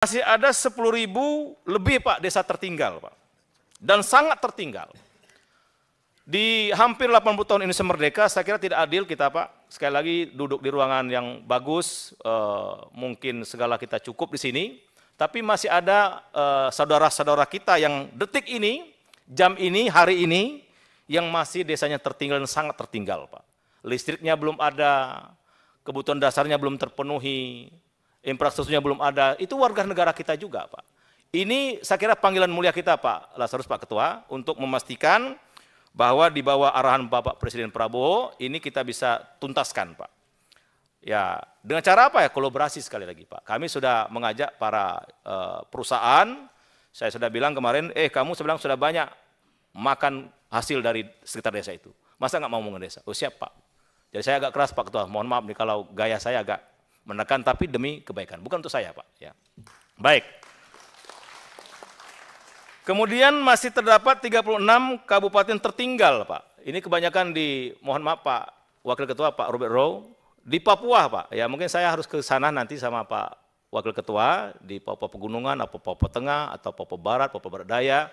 Masih ada 10.000 lebih Pak desa tertinggal Pak, dan sangat tertinggal. Di hampir 80 tahun Indonesia Merdeka, saya kira tidak adil kita Pak, sekali lagi duduk di ruangan yang bagus, mungkin segala kita cukup di sini, tapi masih ada saudara-saudara kita yang detik ini, jam ini, hari ini, yang masih desanya tertinggal dan sangat tertinggal Pak. Listriknya belum ada, kebutuhan dasarnya belum terpenuhi, infrastrukturnya belum ada, itu warga negara kita juga Pak. Ini saya kira panggilan mulia kita Pak Lazarus, Pak Ketua, untuk memastikan bahwa di bawah arahan Bapak Presiden Prabowo, ini kita bisa tuntaskan Pak. Ya, dengan cara apa ya? Kolaborasi sekali lagi Pak. Kami sudah mengajak para perusahaan, saya sudah bilang kemarin, kamu sebenarnya sudah banyak makan hasil dari sekitar desa itu. Masa nggak mau membangun desa? Oh siap Pak. Jadi saya agak keras Pak Ketua, mohon maaf nih kalau gaya saya agak menekan, tapi demi kebaikan, bukan untuk saya Pak. Ya. Baik. Kemudian masih terdapat 36 kabupaten tertinggal Pak. Ini kebanyakan di, mohon maaf Pak Wakil Ketua Pak Robert Rowe, di Papua Pak. Ya mungkin saya harus ke sana nanti sama Pak Wakil Ketua, di Papua Pegunungan, atau Papua Tengah, atau Papua Barat, Papua Barat Daya.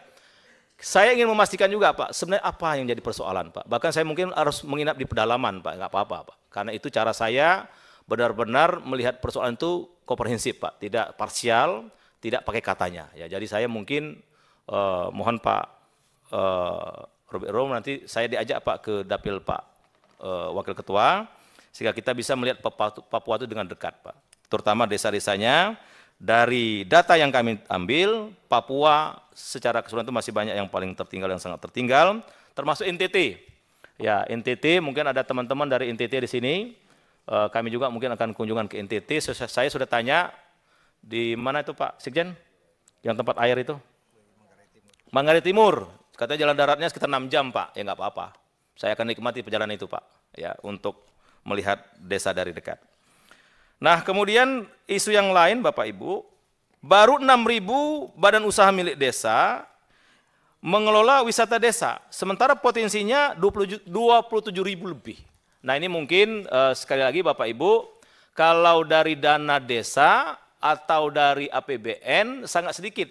Saya ingin memastikan juga Pak, sebenarnya apa yang jadi persoalan Pak. Bahkan saya mungkin harus menginap di pedalaman Pak, nggak apa-apa Pak. Karena itu cara saya benar-benar melihat persoalan itu komprehensif Pak, tidak parsial, tidak pakai katanya. Ya, jadi saya mungkin mohon Pak Robert Rowe, nanti saya diajak Pak ke dapil Pak Wakil Ketua, sehingga kita bisa melihat Papua itu dengan dekat Pak. Terutama desa-desanya. Dari data yang kami ambil, Papua secara keseluruhan itu masih banyak yang paling tertinggal, yang sangat tertinggal, termasuk NTT. Ya, NTT mungkin ada teman-teman dari NTT di sini. Kami juga mungkin akan kunjungan ke NTT. Saya sudah tanya di mana itu Pak Sekjen, yang tempat air itu? Manggarai Timur. Katanya jalan daratnya sekitar 6 jam Pak. Ya nggak apa-apa. Saya akan nikmati perjalanan itu Pak. Ya, untuk melihat desa dari dekat. Nah, kemudian isu yang lain Bapak Ibu, baru 6.000 badan usaha milik desa mengelola wisata desa, sementara potensinya 27.000 lebih. Nah, ini mungkin sekali lagi Bapak Ibu, kalau dari dana desa atau dari APBN sangat sedikit.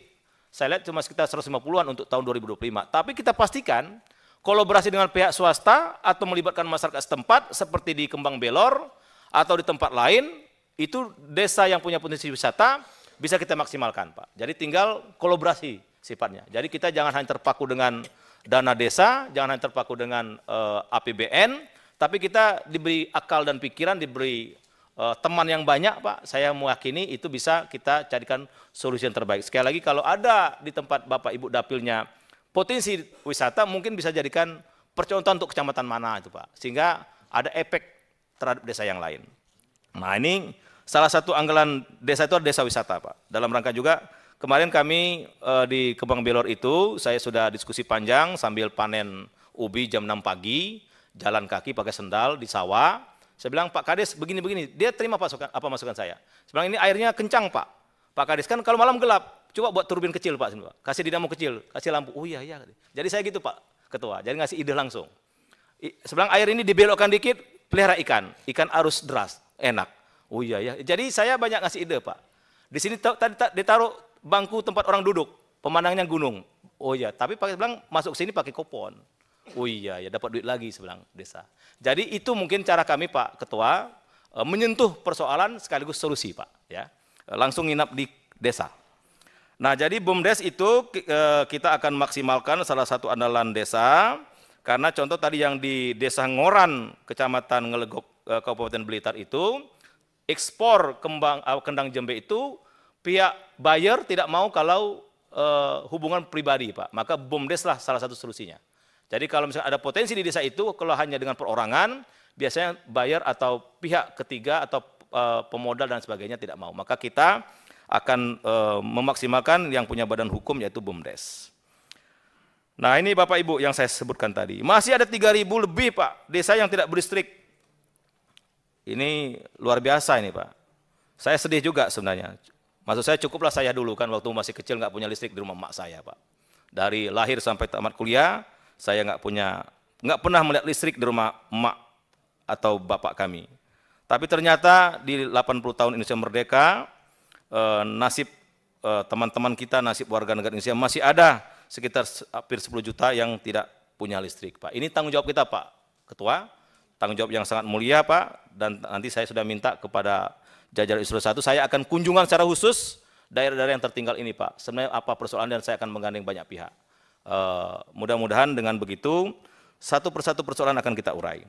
Saya lihat cuma sekitar 150-an untuk tahun 2025. Tapi kita pastikan kolaborasi dengan pihak swasta atau melibatkan masyarakat setempat seperti di Kembang Belor atau di tempat lain, itu desa yang punya potensi wisata bisa kita maksimalkan Pak. Jadi tinggal kolaborasi sifatnya. Jadi kita jangan hanya terpaku dengan dana desa, jangan hanya terpaku dengan APBN, tapi kita diberi akal dan pikiran, diberi teman yang banyak Pak. Saya meyakini itu bisa kita carikan solusi yang terbaik. Sekali lagi kalau ada di tempat Bapak Ibu dapilnya potensi wisata, mungkin bisa jadikan percontohan untuk kecamatan mana itu Pak. Sehingga ada efek terhadap desa yang lain. Nah, ini salah satu anggaran desa itu adalah desa wisata Pak. Dalam rangka juga kemarin kami di Kembang Belor itu saya sudah diskusi panjang sambil panen ubi jam 6 pagi, jalan kaki pakai sendal di sawah. Saya bilang Pak Kades begini-begini, dia terima masukan saya. Saya bilang ini airnya kencang Pak. Pak Kades kan kalau malam gelap, coba buat turbin kecil Pak, kasih dinamo kecil, kasih lampu. Oh iya. Jadi saya gitu Pak Ketua, jadi ngasih ide langsung. Sebelah air ini dibelokkan dikit, pelihara ikan arus deras, enak. Oh iya ya, jadi saya banyak ngasih ide Pak. Di sini tadi ditaruh bangku tempat orang duduk, pemandangannya gunung. Oh iya, tapi pakai bilang masuk sini pakai kupon. Oh iya ya, dapat duit lagi sebelah desa. Jadi itu mungkin cara kami Pak Ketua menyentuh persoalan sekaligus solusi Pak. Ya, langsung nginap di desa. Nah jadi BUMDes itu kita akan maksimalkan salah satu andalan desa. Karena contoh tadi yang di Desa Ngoran, Kecamatan Ngelegok, Kabupaten Blitar itu, ekspor kendang jembe itu pihak buyer tidak mau kalau hubungan pribadi Pak. Maka BUMDes lah salah satu solusinya. Jadi kalau misalnya ada potensi di desa itu, kalau hanya dengan perorangan, biasanya buyer atau pihak ketiga atau pemodal dan sebagainya tidak mau. Maka kita akan memaksimalkan yang punya badan hukum yaitu BUMDes. Nah ini Bapak Ibu yang saya sebutkan tadi. Masih ada 3.000 lebih Pak desa yang tidak berlistrik. Ini luar biasa ini Pak. Saya sedih juga sebenarnya. Maksud saya cukuplah saya dulu kan waktu masih kecil nggak punya listrik di rumah emak saya Pak. Dari lahir sampai tamat kuliah saya nggak pernah melihat listrik di rumah emak atau bapak kami. Tapi ternyata di 80 tahun Indonesia Merdeka nasib teman-teman kita, nasib warga negara Indonesia, masih ada sekitar hampir 10 juta yang tidak punya listrik, Pak. Ini tanggung jawab kita, Pak Ketua, tanggung jawab yang sangat mulia, Pak, dan nanti saya sudah minta kepada jajaran Eselon 1, saya akan kunjungan secara khusus daerah-daerah yang tertinggal ini, Pak. Sebenarnya apa persoalan, dan saya akan menggandeng banyak pihak. Mudah-mudahan dengan begitu, satu persatu persoalan akan kita urai.